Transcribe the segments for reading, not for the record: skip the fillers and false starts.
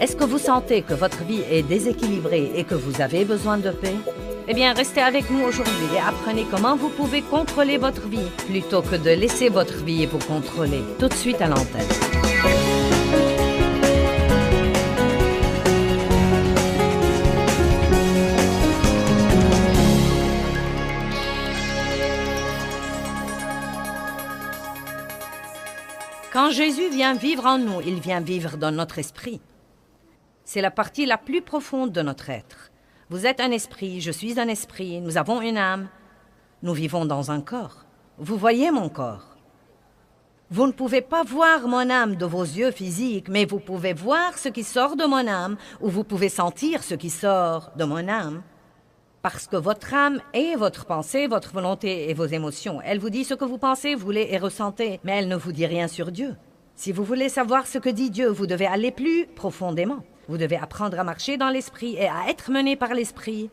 Est-ce que vous sentez que votre vie est déséquilibrée et que vous avez besoin de paix? Eh bien, restez avec nous aujourd'hui et apprenez comment vous pouvez contrôler votre vie plutôt que de laisser votre vie vous contrôler. Tout de suite à l'antenne. Quand Jésus vient vivre en nous, il vient vivre dans notre esprit. C'est la partie la plus profonde de notre être. Vous êtes un esprit, je suis un esprit, nous avons une âme. Nous vivons dans un corps. Vous voyez mon corps. Vous ne pouvez pas voir mon âme de vos yeux physiques, mais vous pouvez voir ce qui sort de mon âme, ou vous pouvez sentir ce qui sort de mon âme. Parce que votre âme est votre pensée, votre volonté et vos émotions. Elle vous dit ce que vous pensez, voulez et ressentez, mais elle ne vous dit rien sur Dieu. Si vous voulez savoir ce que dit Dieu, vous devez aller plus profondément. Vous devez apprendre à marcher dans l'esprit et à être mené par l'esprit,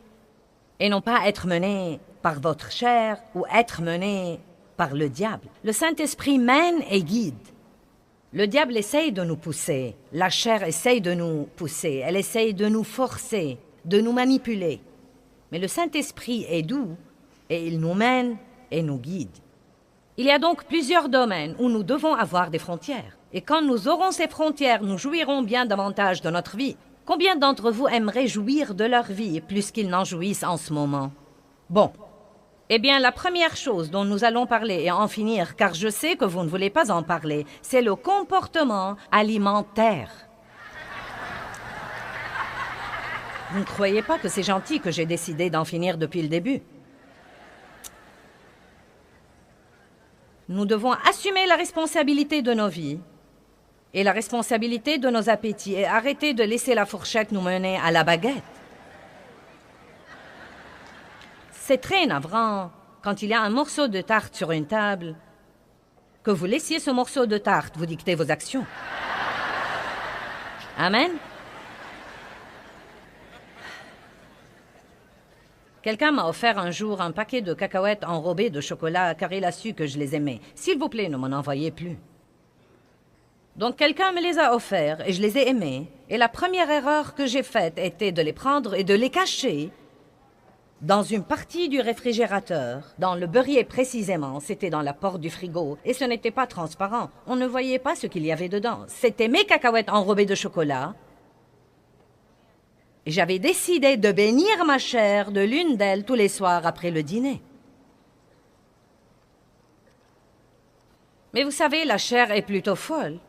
et non pas être mené par votre chair ou être mené par le diable. Le Saint-Esprit mène et guide. Le diable essaye de nous pousser, la chair essaye de nous pousser, elle essaye de nous forcer, de nous manipuler. Mais le Saint-Esprit est doux et il nous mène et nous guide. Il y a donc plusieurs domaines où nous devons avoir des frontières. Et quand nous aurons ces frontières, nous jouirons bien davantage de notre vie. Combien d'entre vous aimeraient jouir de leur vie plus qu'ils n'en jouissent en ce moment? Bon. Eh bien, la première chose dont nous allons parler et en finir, car je sais que vous ne voulez pas en parler, c'est le comportement alimentaire. Vous ne croyez pas que c'est gentil que j'ai décidé d'en finir depuis le début? Nous devons assumer la responsabilité de nos vies et la responsabilité de nos appétits et arrêter de laisser la fourchette nous mener à la baguette. C'est très navrant, quand il y a un morceau de tarte sur une table, que vous laissiez ce morceau de tarte vous dicter vos actions. Amen? Quelqu'un m'a offert un jour un paquet de cacahuètes enrobées de chocolat car il a su que je les aimais. S'il vous plaît, ne m'en envoyez plus. Donc quelqu'un me les a offerts et je les ai aimés. Et la première erreur que j'ai faite était de les prendre et de les cacher dans une partie du réfrigérateur, dans le beurrier précisément. C'était dans la porte du frigo et ce n'était pas transparent. On ne voyait pas ce qu'il y avait dedans. C'était mes cacahuètes enrobées de chocolat. J'avais décidé de bénir ma chair de l'une d'elles tous les soirs après le dîner. Mais vous savez, la chair est plutôt folle.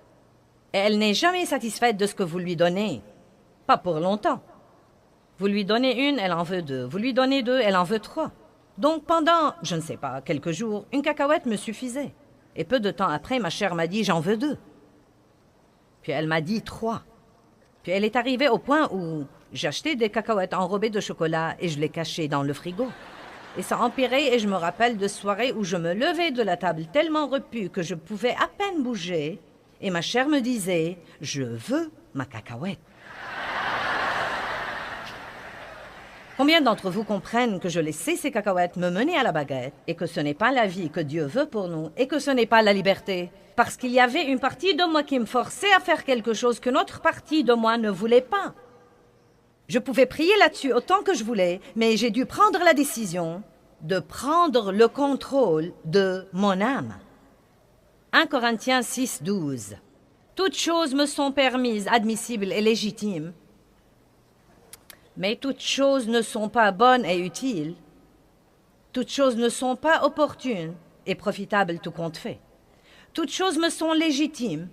Et elle n'est jamais satisfaite de ce que vous lui donnez. Pas pour longtemps. Vous lui donnez une, elle en veut deux. Vous lui donnez deux, elle en veut trois. Donc pendant, je ne sais pas, quelques jours, une cacahuète me suffisait. Et peu de temps après, ma chair m'a dit « j'en veux deux ». Puis elle m'a dit « trois ». Puis elle est arrivée au point où j'achetais des cacahuètes enrobées de chocolat et je les cachais dans le frigo. Et ça empirait et je me rappelle de soirées où je me levais de la table tellement repue que je pouvais à peine bouger et ma chair me disait « je veux ma cacahuète ». Combien d'entre vous comprennent que je laissais ces cacahuètes me mener à la baguette et que ce n'est pas la vie que Dieu veut pour nous et que ce n'est pas la liberté? Parce qu'il y avait une partie de moi qui me forçait à faire quelque chose qu'une autre partie de moi ne voulait pas. Je pouvais prier là-dessus autant que je voulais, mais j'ai dû prendre la décision de prendre le contrôle de mon âme. 1 Corinthiens 6, 12. Toutes choses me sont permises, admissibles et légitimes, mais toutes choses ne sont pas bonnes et utiles. Toutes choses ne sont pas opportunes et profitables tout compte fait. Toutes choses me sont légitimes,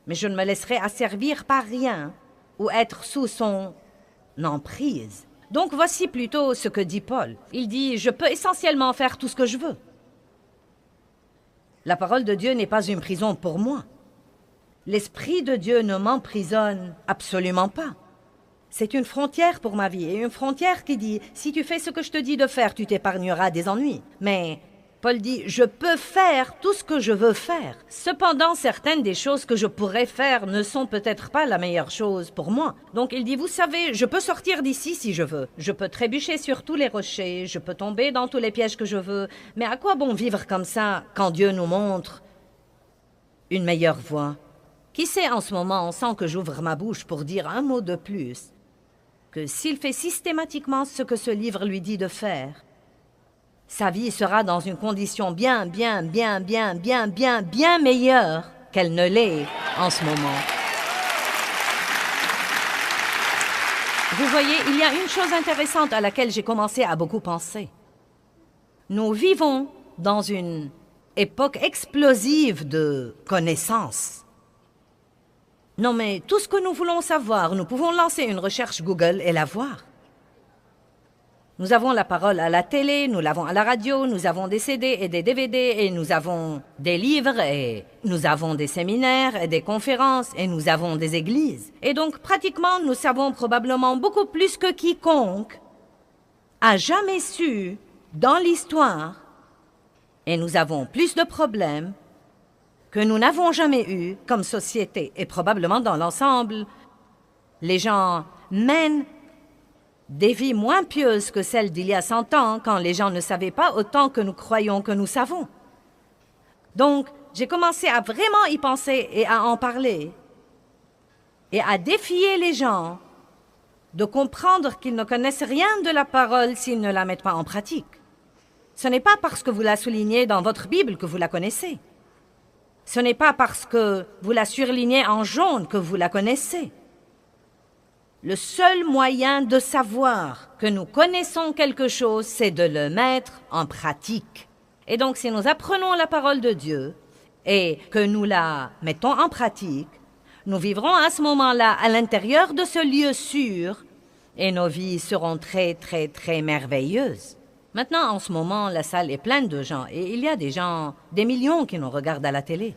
mais je ne me laisserai asservir par rien ou être sous son emprise. Donc voici plutôt ce que dit Paul. Il dit « Je peux essentiellement faire tout ce que je veux ». La parole de Dieu n'est pas une prison pour moi. L'Esprit de Dieu ne m'emprisonne absolument pas. C'est une frontière pour ma vie, et une frontière qui dit « Si tu fais ce que je te dis de faire, tu t'épargneras des ennuis ». Mais Paul dit « Je peux faire tout ce que je veux faire ». Cependant, certaines des choses que je pourrais faire ne sont peut-être pas la meilleure chose pour moi. Donc il dit « Vous savez, je peux sortir d'ici si je veux. Je peux trébucher sur tous les rochers, je peux tomber dans tous les pièges que je veux. Mais à quoi bon vivre comme ça quand Dieu nous montre une meilleure voie? Qui sait en ce moment, sans que j'ouvre ma bouche pour dire un mot de plus, que s'il fait systématiquement ce que ce livre lui dit de faire, sa vie sera dans une condition bien meilleure qu'elle ne l'est en ce moment. Vous voyez, il y a une chose intéressante à laquelle j'ai commencé à beaucoup penser. Nous vivons dans une époque explosive de connaissances. Non, mais tout ce que nous voulons savoir, nous pouvons lancer une recherche Google et la voir. Nous avons la parole à la télé, nous l'avons à la radio, nous avons des CD et des DVD, et nous avons des livres, et nous avons des séminaires et des conférences, et nous avons des églises. Et donc, pratiquement, nous savons probablement beaucoup plus que quiconque a jamais su dans l'histoire, et nous avons plus de problèmes que nous n'avons jamais eu comme société, et probablement dans l'ensemble, les gens mènent des vies moins pieuses que celles d'il y a 100 ans, quand les gens ne savaient pas autant que nous croyons que nous savons. Donc, j'ai commencé à vraiment y penser et à en parler, et à défier les gens de comprendre qu'ils ne connaissent rien de la parole s'ils ne la mettent pas en pratique. Ce n'est pas parce que vous la soulignez dans votre Bible que vous la connaissez. Ce n'est pas parce que vous la surlignez en jaune que vous la connaissez. Le seul moyen de savoir que nous connaissons quelque chose, c'est de le mettre en pratique. Et donc, si nous apprenons la parole de Dieu et que nous la mettons en pratique, nous vivrons à ce moment-là à l'intérieur de ce lieu sûr et nos vies seront très merveilleuses. Maintenant, en ce moment, la salle est pleine de gens et il y a des gens, des millions qui nous regardent à la télé.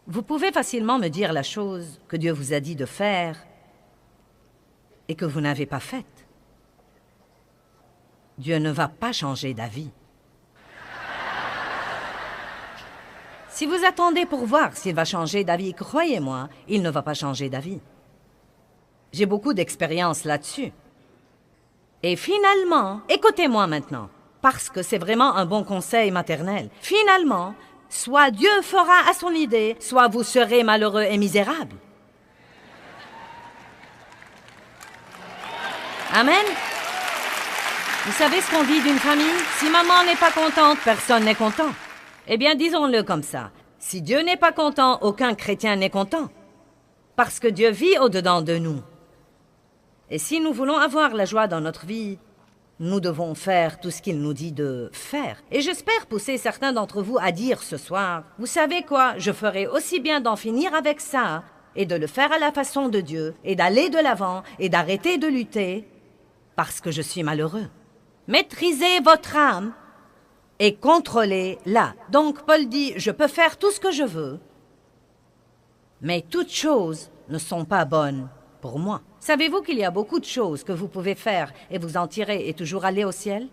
Vous pouvez facilement me dire la chose que Dieu vous a dit de faire et que vous n'avez pas faite. Dieu ne va pas changer d'avis. Si vous attendez pour voir s'il va changer d'avis, croyez-moi, il ne va pas changer d'avis. J'ai beaucoup d'expérience là-dessus. Et finalement, écoutez-moi maintenant, parce que c'est vraiment un bon conseil maternel. Finalement, soit Dieu fera à son idée, soit vous serez malheureux et misérable. Amen. Vous savez ce qu'on dit d'une famille? Si maman n'est pas contente, personne n'est content. Eh bien, disons-le comme ça. Si Dieu n'est pas content, aucun chrétien n'est content. Parce que Dieu vit au-dedans de nous. Et si nous voulons avoir la joie dans notre vie, nous devons faire tout ce qu'il nous dit de faire. Et j'espère pousser certains d'entre vous à dire ce soir, « Vous savez quoi, je ferai aussi bien d'en finir avec ça, et de le faire à la façon de Dieu, et d'aller de l'avant, et d'arrêter de lutter, parce que je suis malheureux. » Maîtrisez votre âme et contrôlez-la. Donc Paul dit, « Je peux faire tout ce que je veux, mais toutes choses ne sont pas bonnes pour moi. » Savez-vous qu'il y a beaucoup de choses que vous pouvez faire et vous en tirer et toujours aller au ciel?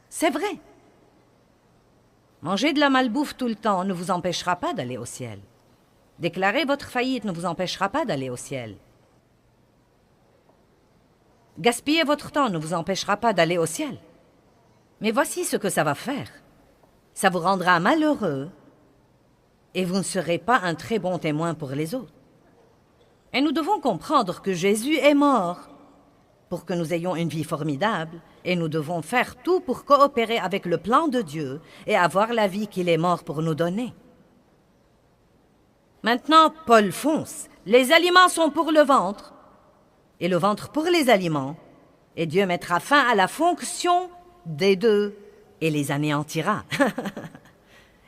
C'est vrai. Manger de la malbouffe tout le temps ne vous empêchera pas d'aller au ciel. Déclarer votre faillite ne vous empêchera pas d'aller au ciel. Gaspiller votre temps ne vous empêchera pas d'aller au ciel. Mais voici ce que ça va faire. Ça vous rendra malheureux et vous ne serez pas un très bon témoin pour les autres. Et nous devons comprendre que Jésus est mort pour que nous ayons une vie formidable, et nous devons faire tout pour coopérer avec le plan de Dieu et avoir la vie qu'il est mort pour nous donner. Maintenant, Paul fonce. Les aliments sont pour le ventre, et le ventre pour les aliments, et Dieu mettra fin à la fonction des deux et les anéantira.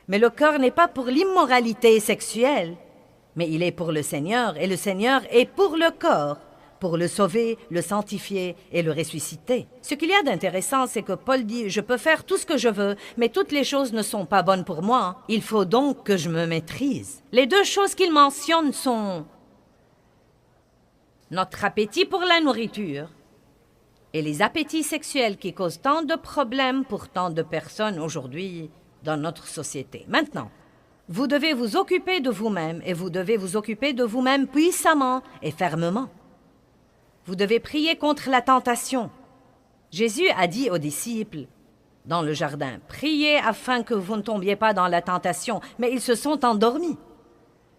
Mais le corps n'est pas pour l'immoralité sexuelle, mais il est pour le Seigneur, et le Seigneur est pour le corps, pour le sauver, le sanctifier et le ressusciter. Ce qu'il y a d'intéressant, c'est que Paul dit « Je peux faire tout ce que je veux, mais toutes les choses ne sont pas bonnes pour moi. Il faut donc que je me maîtrise. » Les deux choses qu'il mentionne sont notre appétit pour la nourriture et les appétits sexuels qui causent tant de problèmes pour tant de personnes aujourd'hui dans notre société. Maintenant, vous devez vous occuper de vous-même et vous devez vous occuper de vous-même puissamment et fermement. Vous devez prier contre la tentation. Jésus a dit aux disciples, « dans le jardin. Priez afin que vous ne tombiez pas dans la tentation. Mais ils se sont endormis.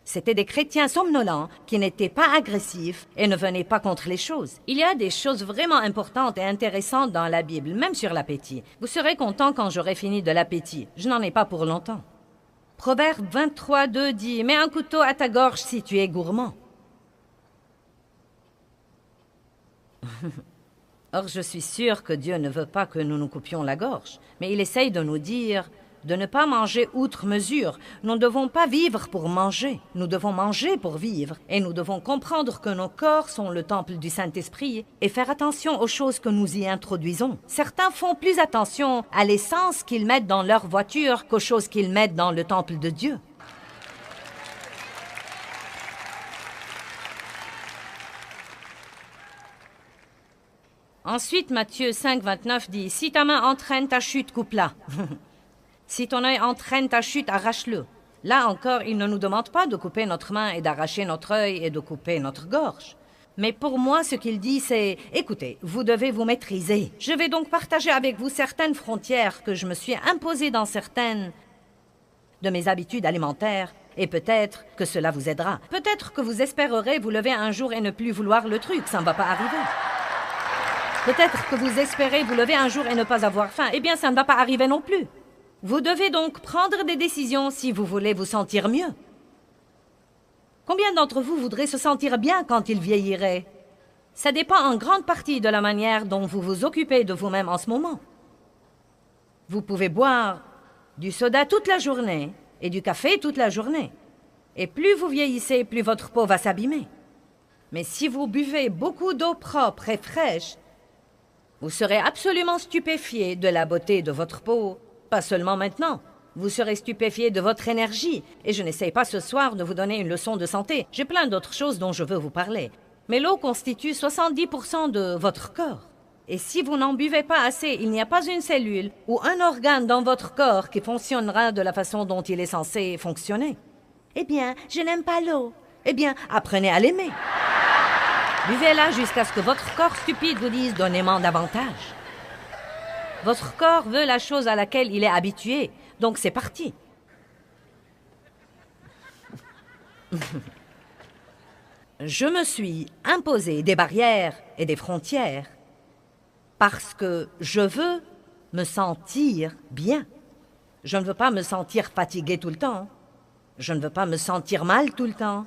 C'étaient des chrétiens somnolents qui n'étaient pas agressifs et ne venaient pas contre les choses. Il y a des choses vraiment importantes et intéressantes dans la Bible, même sur l'appétit. Vous serez content quand j'aurai fini de l'appétit. Je n'en ai pas pour longtemps. Proverbe 23, 2 dit « Mets un couteau à ta gorge si tu es gourmand. » Or, je suis sûre que Dieu ne veut pas que nous nous coupions la gorge, mais il essaye de nous dire de ne pas manger outre mesure. Nous ne devons pas vivre pour manger, nous devons manger pour vivre, et nous devons comprendre que nos corps sont le temple du Saint-Esprit et faire attention aux choses que nous y introduisons. Certains font plus attention à l'essence qu'ils mettent dans leur voiture qu'aux choses qu'ils mettent dans le temple de Dieu. Ensuite, Matthieu 5, 29 dit « Si ta main entraîne ta chute, coupe-la. Si ton œil entraîne ta chute, arrache-le. » Là encore, il ne nous demande pas de couper notre main et d'arracher notre œil et de couper notre gorge. Mais pour moi, ce qu'il dit, c'est « Écoutez, vous devez vous maîtriser. Je vais donc partager avec vous certaines frontières que je me suis imposées dans certaines de mes habitudes alimentaires. Et peut-être que cela vous aidera. Peut-être que vous espérerez vous lever un jour et ne plus vouloir le truc. Ça ne va pas arriver. Peut-être que vous espérez vous lever un jour et ne pas avoir faim. Eh bien, ça ne va pas arriver non plus. Vous devez donc prendre des décisions si vous voulez vous sentir mieux. Combien d'entre vous voudraient se sentir bien quand ils vieilliraient? Ça dépend en grande partie de la manière dont vous vous occupez de vous-même en ce moment. Vous pouvez boire du soda toute la journée et du café toute la journée. Et plus vous vieillissez, plus votre peau va s'abîmer. Mais si vous buvez beaucoup d'eau propre et fraîche, vous serez absolument stupéfié de la beauté de votre peau. Pas seulement maintenant. Vous serez stupéfié de votre énergie. Et je n'essaie pas ce soir de vous donner une leçon de santé. J'ai plein d'autres choses dont je veux vous parler. Mais l'eau constitue 70% de votre corps. Et si vous n'en buvez pas assez, il n'y a pas une cellule ou un organe dans votre corps qui fonctionnera de la façon dont il est censé fonctionner. Eh bien, je n'aime pas l'eau. Eh bien, apprenez à l'aimer. Buvez-la jusqu'à ce que votre corps stupide vous dise « donnez-moi davantage ». Votre corps veut la chose à laquelle il est habitué, donc c'est parti. Je me suis imposé des barrières et des frontières parce que je veux me sentir bien. Je ne veux pas me sentir fatigué tout le temps. Je ne veux pas me sentir mal tout le temps.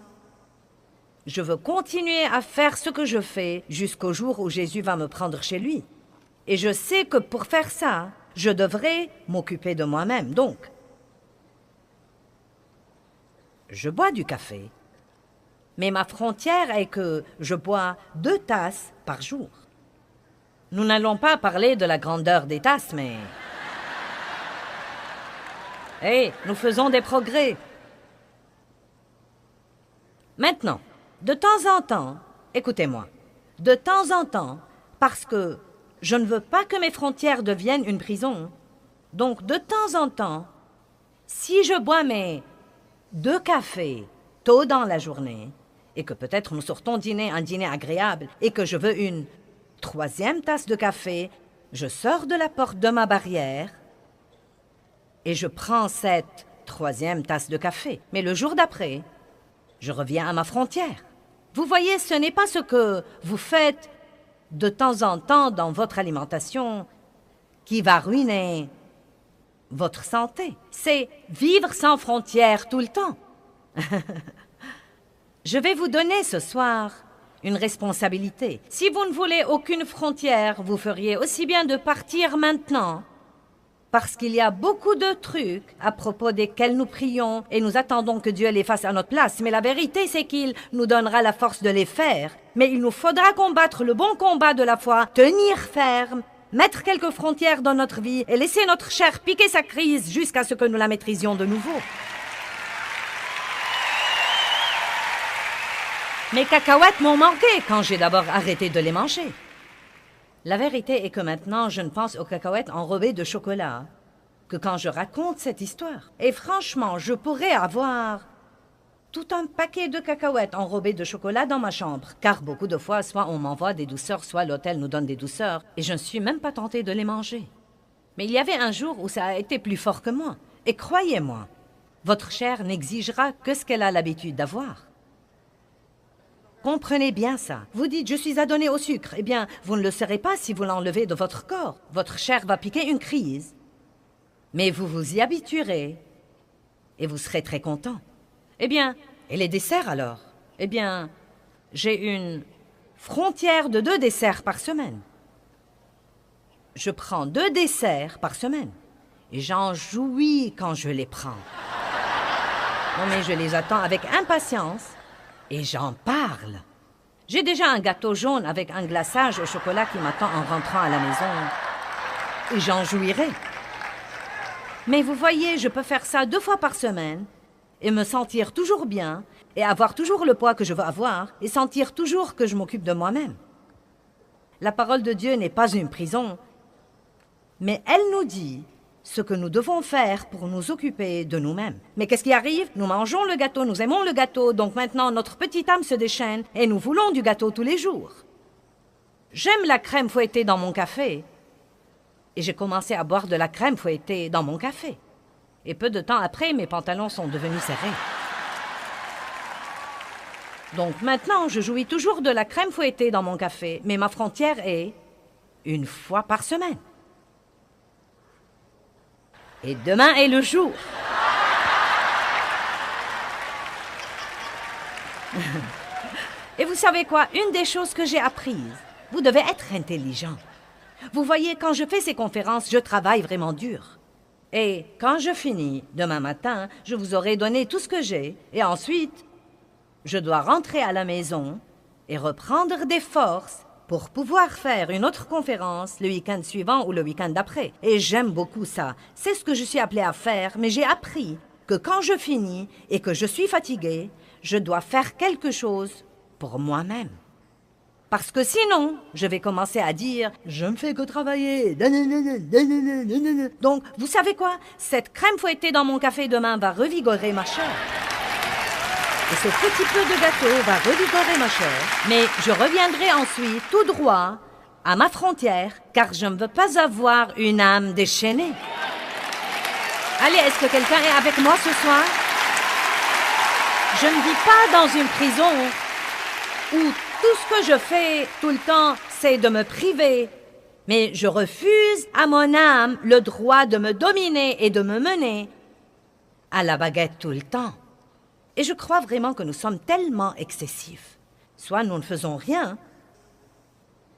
Je veux continuer à faire ce que je fais jusqu'au jour où Jésus va me prendre chez lui. Et je sais que pour faire ça, je devrais m'occuper de moi-même. Donc, je bois du café, mais ma frontière est que je bois 2 tasses par jour. Nous n'allons pas parler de la grandeur des tasses, mais... Hey, nous faisons des progrès. Maintenant, de temps en temps, écoutez-moi, de temps en temps, parce que je ne veux pas que mes frontières deviennent une prison, donc de temps en temps, si je bois mes 2 cafés tôt dans la journée, et que peut-être nous sortons dîner un dîner agréable, et que je veux une 3e tasse de café, je sors de la porte de ma barrière, et je prends cette 3e tasse de café. Mais le jour d'après, je reviens à ma frontière. Vous voyez, ce n'est pas ce que vous faites de temps en temps dans votre alimentation qui va ruiner votre santé. C'est vivre sans frontières tout le temps. Je vais vous donner ce soir une responsabilité. Si vous ne voulez aucune frontière, vous feriez aussi bien de partir maintenant. Parce qu'il y a beaucoup de trucs à propos desquels nous prions et nous attendons que Dieu les fasse à notre place. Mais la vérité, c'est qu'il nous donnera la force de les faire. Mais il nous faudra combattre le bon combat de la foi, tenir ferme, mettre quelques frontières dans notre vie et laisser notre chair piquer sa crise jusqu'à ce que nous la maîtrisions de nouveau. Mes cacahuètes m'ont manqué quand j'ai d'abord arrêté de les manger. La vérité est que maintenant, je ne pense aux cacahuètes enrobées de chocolat que quand je raconte cette histoire. Et franchement, je pourrais avoir tout un paquet de cacahuètes enrobées de chocolat dans ma chambre. Car beaucoup de fois, soit on m'envoie des douceurs, soit l'hôtel nous donne des douceurs. Et je ne suis même pas tentée de les manger. Mais il y avait un jour où ça a été plus fort que moi. Et croyez-moi, votre chair n'exigera que ce qu'elle a l'habitude d'avoir. Comprenez bien ça. Vous dites, je suis adonné au sucre. Eh bien, vous ne le serez pas si vous l'enlevez de votre corps. Votre chair va piquer une crise. Mais vous vous y habituerez. Et vous serez très content. Eh bien, et les desserts alors? Eh bien, j'ai une frontière de 2 desserts par semaine. Je prends 2 desserts par semaine. Et j'en jouis quand je les prends. Non, mais je les attends avec impatience. Et j'en parle. J'ai déjà un gâteau jaune avec un glaçage au chocolat qui m'attend en rentrant à la maison. Et j'en jouirai. Mais vous voyez, je peux faire ça 2 fois par semaine et me sentir toujours bien et avoir toujours le poids que je veux avoir et sentir toujours que je m'occupe de moi-même. La parole de Dieu n'est pas une prison, mais elle nous dit ce que nous devons faire pour nous occuper de nous-mêmes. Mais qu'est-ce qui arrive? Nous mangeons le gâteau, nous aimons le gâteau, donc maintenant notre petite âme se déchaîne et nous voulons du gâteau tous les jours. J'aime la crème fouettée dans mon café et j'ai commencé à boire de la crème fouettée dans mon café. Et peu de temps après, mes pantalons sont devenus serrés. Donc maintenant, je jouis toujours de la crème fouettée dans mon café, mais ma frontière est 1 fois par semaine. Et demain est le jour. Et vous savez quoi? Une des choses que j'ai apprises, vous devez être intelligent. Vous voyez, quand je fais ces conférences, je travaille vraiment dur. Et quand je finis, demain matin, je vous aurai donné tout ce que j'ai. Et ensuite, je dois rentrer à la maison et reprendre des forces pour pouvoir faire une autre conférence le week-end suivant ou le week-end d'après. Et j'aime beaucoup ça. C'est ce que je suis appelée à faire, mais j'ai appris que quand je finis et que je suis fatiguée, je dois faire quelque chose pour moi-même. Parce que sinon, je vais commencer à dire « Je ne fais que travailler. » Donc, vous savez quoi? Cette crème fouettée dans mon café demain va revigorer ma chair. Et ce petit peu de gâteau va revigorer ma chair. Mais je reviendrai ensuite tout droit à ma frontière, car je ne veux pas avoir une âme déchaînée. Allez, est-ce que quelqu'un est avec moi ce soir? Je ne vis pas dans une prison où tout ce que je fais tout le temps, c'est de me priver. Mais je refuse à mon âme le droit de me dominer et de me mener à la baguette tout le temps. Et je crois vraiment que nous sommes tellement excessifs. Soit nous ne faisons rien,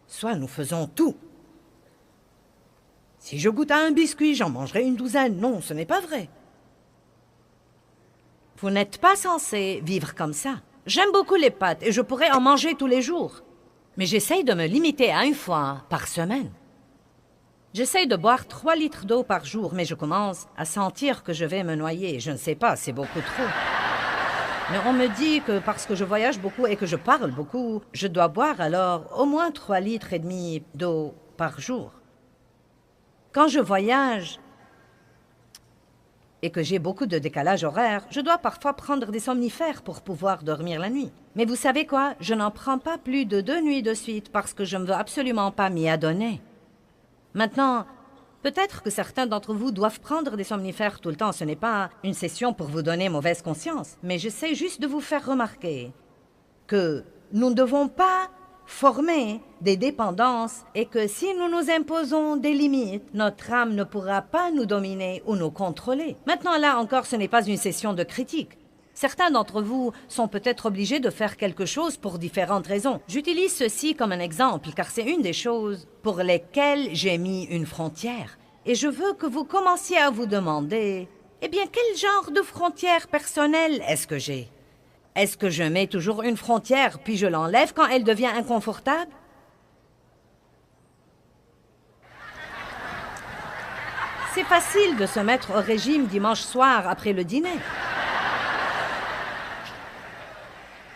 soit nous faisons tout. Si je goûte à un biscuit, j'en mangerai une douzaine. Non, ce n'est pas vrai. Vous n'êtes pas censé vivre comme ça. J'aime beaucoup les pâtes et je pourrais en manger tous les jours. Mais j'essaye de me limiter à 1 fois par semaine. J'essaye de boire 3 litres d'eau par jour, mais je commence à sentir que je vais me noyer. Je ne sais pas, c'est beaucoup trop. Mais on me dit que parce que je voyage beaucoup et que je parle beaucoup, je dois boire alors au moins 3 litres et demi d'eau par jour. Quand je voyage et que j'ai beaucoup de décalage horaire, je dois parfois prendre des somnifères pour pouvoir dormir la nuit. Mais vous savez quoi? Je n'en prends pas plus de 2 nuits de suite parce que je ne veux absolument pas m'y adonner. Maintenant, peut-être que certains d'entre vous doivent prendre des somnifères tout le temps. Ce n'est pas une session pour vous donner mauvaise conscience, mais j'essaie juste de vous faire remarquer que nous ne devons pas former des dépendances et que si nous nous imposons des limites, notre âme ne pourra pas nous dominer ou nous contrôler. Maintenant, là encore, ce n'est pas une session de critique. Certains d'entre vous sont peut-être obligés de faire quelque chose pour différentes raisons. J'utilise ceci comme un exemple, car c'est une des choses pour lesquelles j'ai mis une frontière. Et je veux que vous commenciez à vous demander, eh bien, quel genre de frontière personnelle est-ce que j'ai? Est-ce que je mets toujours une frontière, puis je l'enlève quand elle devient inconfortable? C'est facile de se mettre au régime dimanche soir après le dîner.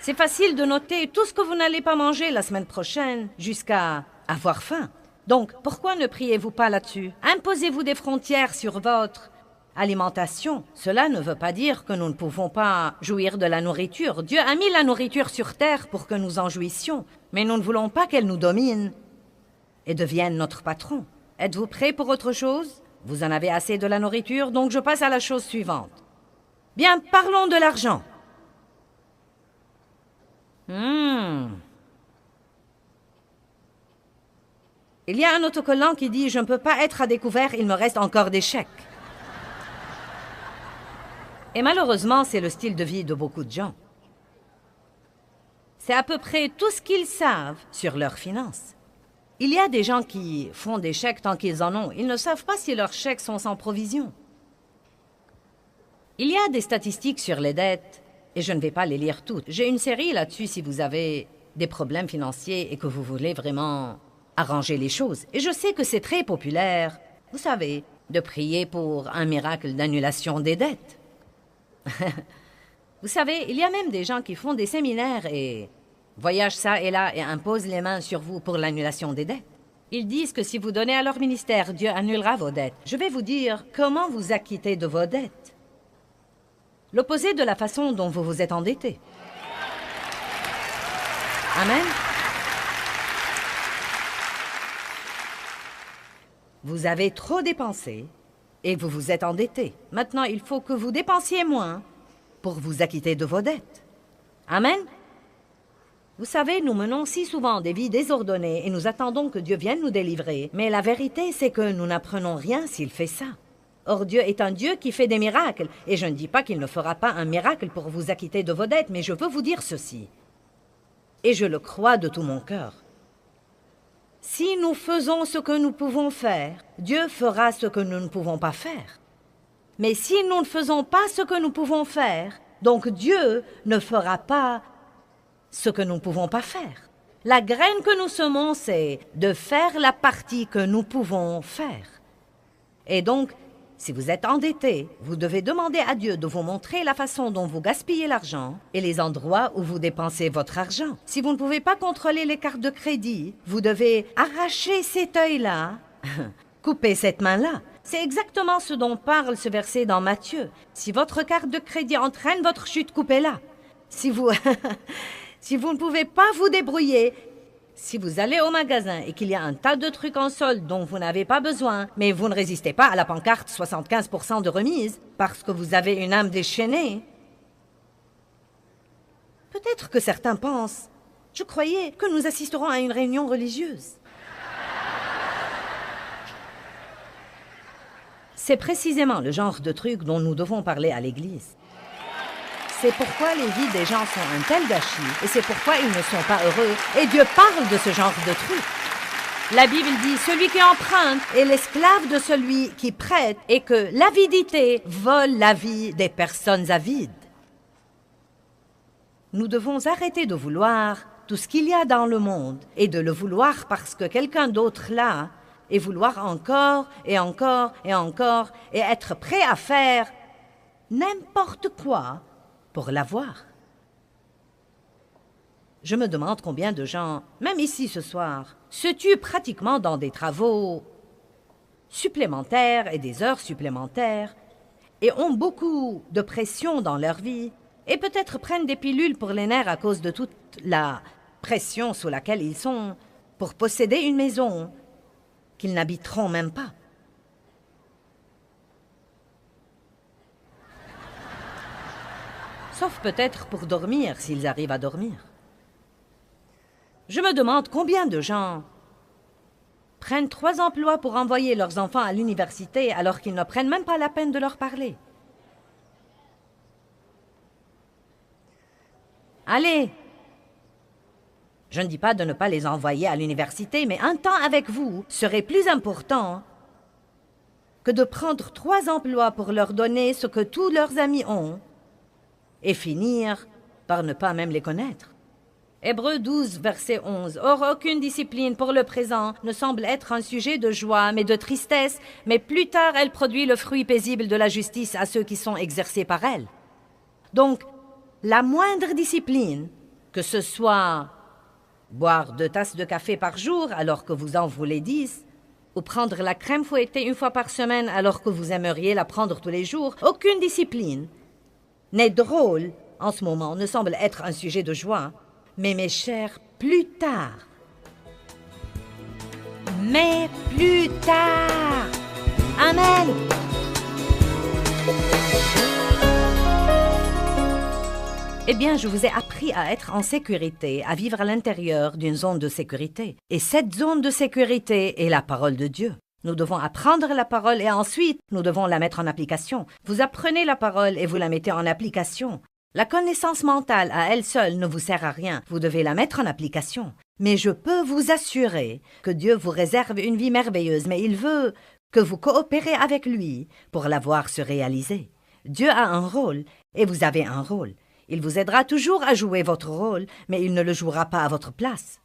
C'est facile de noter tout ce que vous n'allez pas manger la semaine prochaine jusqu'à avoir faim. Donc, pourquoi ne priez-vous pas là-dessus? Imposez-vous des frontières sur votre alimentation. Cela ne veut pas dire que nous ne pouvons pas jouir de la nourriture. Dieu a mis la nourriture sur terre pour que nous en jouissions, mais nous ne voulons pas qu'elle nous domine et devienne notre patron. Êtes-vous prêts pour autre chose? Vous en avez assez de la nourriture, donc je passe à la chose suivante. Bien, parlons de l'argent. Il y a un autocollant qui dit « Je ne peux pas être à découvert, il me reste encore des chèques. » Et malheureusement, c'est le style de vie de beaucoup de gens. C'est à peu près tout ce qu'ils savent sur leurs finances. Il y a des gens qui font des chèques tant qu'ils en ont. Ils ne savent pas si leurs chèques sont sans provision. Il y a des statistiques sur les dettes, et je ne vais pas les lire toutes. J'ai une série là-dessus si vous avez des problèmes financiers et que vous voulez vraiment arranger les choses. Et je sais que c'est très populaire, vous savez, de prier pour un miracle d'annulation des dettes. Vous savez, il y a même des gens qui font des séminaires et voyagent ça et là et imposent les mains sur vous pour l'annulation des dettes. Ils disent que si vous donnez à leur ministère, Dieu annulera vos dettes. Je vais vous dire comment vous acquitter de vos dettes. L'opposé de la façon dont vous vous êtes endetté. Amen. Vous avez trop dépensé et vous vous êtes endetté. Maintenant, il faut que vous dépensiez moins pour vous acquitter de vos dettes. Amen. Vous savez, nous menons si souvent des vies désordonnées et nous attendons que Dieu vienne nous délivrer. Mais la vérité, c'est que nous n'apprenons rien s'il fait ça. Or, Dieu est un Dieu qui fait des miracles. Et je ne dis pas qu'il ne fera pas un miracle pour vous acquitter de vos dettes, mais je veux vous dire ceci. Et je le crois de tout mon cœur. Si nous faisons ce que nous pouvons faire, Dieu fera ce que nous ne pouvons pas faire. Mais si nous ne faisons pas ce que nous pouvons faire, donc Dieu ne fera pas ce que nous ne pouvons pas faire. La graine que nous semons, c'est de faire la partie que nous pouvons faire. Et donc, si vous êtes endetté, vous devez demander à Dieu de vous montrer la façon dont vous gaspillez l'argent et les endroits où vous dépensez votre argent. Si vous ne pouvez pas contrôler les cartes de crédit, vous devez arracher cet œil-là, couper cette main-là. C'est exactement ce dont parle ce verset dans Matthieu. Si votre carte de crédit entraîne votre chute, coupez-la. Si vous... si vous ne pouvez pas vous débrouiller, si vous allez au magasin et qu'il y a un tas de trucs en solde dont vous n'avez pas besoin, mais vous ne résistez pas à la pancarte 75% de remise parce que vous avez une âme déchaînée, peut-être que certains pensent, je croyais que nous assisterons à une réunion religieuse. C'est précisément le genre de truc dont nous devons parler à l'Église. C'est pourquoi les vies des gens sont un tel gâchis, et c'est pourquoi ils ne sont pas heureux. Et Dieu parle de ce genre de truc. La Bible dit, celui qui emprunte est l'esclave de celui qui prête, et que l'avidité vole la vie des personnes avides. Nous devons arrêter de vouloir tout ce qu'il y a dans le monde, et de le vouloir parce que quelqu'un d'autre l'a, et vouloir encore, et encore, et encore, et être prêt à faire n'importe quoi pour l'avoir. Je me demande combien de gens, même ici ce soir, se tuent pratiquement dans des travaux supplémentaires et des heures supplémentaires et ont beaucoup de pression dans leur vie et peut-être prennent des pilules pour les nerfs à cause de toute la pression sous laquelle ils sont pour posséder une maison qu'ils n'habiteront même pas. Sauf peut-être pour dormir, s'ils arrivent à dormir. Je me demande combien de gens prennent 3 emplois pour envoyer leurs enfants à l'université alors qu'ils ne prennent même pas la peine de leur parler. Allez! Je ne dis pas de ne pas les envoyer à l'université, mais un temps avec vous serait plus important que de prendre 3 emplois pour leur donner ce que tous leurs amis ont et finir par ne pas même les connaître. Hébreux 12, verset 11. Or, aucune discipline pour le présent ne semble être un sujet de joie, mais de tristesse, mais plus tard elle produit le fruit paisible de la justice à ceux qui sont exercés par elle. Donc, la moindre discipline, que ce soit boire 2 tasses de café par jour alors que vous en voulez 10, ou prendre la crème fouettée 1 fois par semaine alors que vous aimeriez la prendre tous les jours, aucune discipline n'est drôle en ce moment, ne semble être un sujet de joie. Mais mes chers, plus tard, Amen. Eh bien, je vous ai appris à être en sécurité, à vivre à l'intérieur d'une zone de sécurité. Et cette zone de sécurité est la parole de Dieu. Nous devons apprendre la parole et ensuite, nous devons la mettre en application. Vous apprenez la parole et vous la mettez en application. La connaissance mentale à elle seule ne vous sert à rien. Vous devez la mettre en application. Mais je peux vous assurer que Dieu vous réserve une vie merveilleuse, mais il veut que vous coopérez avec lui pour la voir se réaliser. Dieu a un rôle et vous avez un rôle. Il vous aidera toujours à jouer votre rôle, mais il ne le jouera pas à votre place.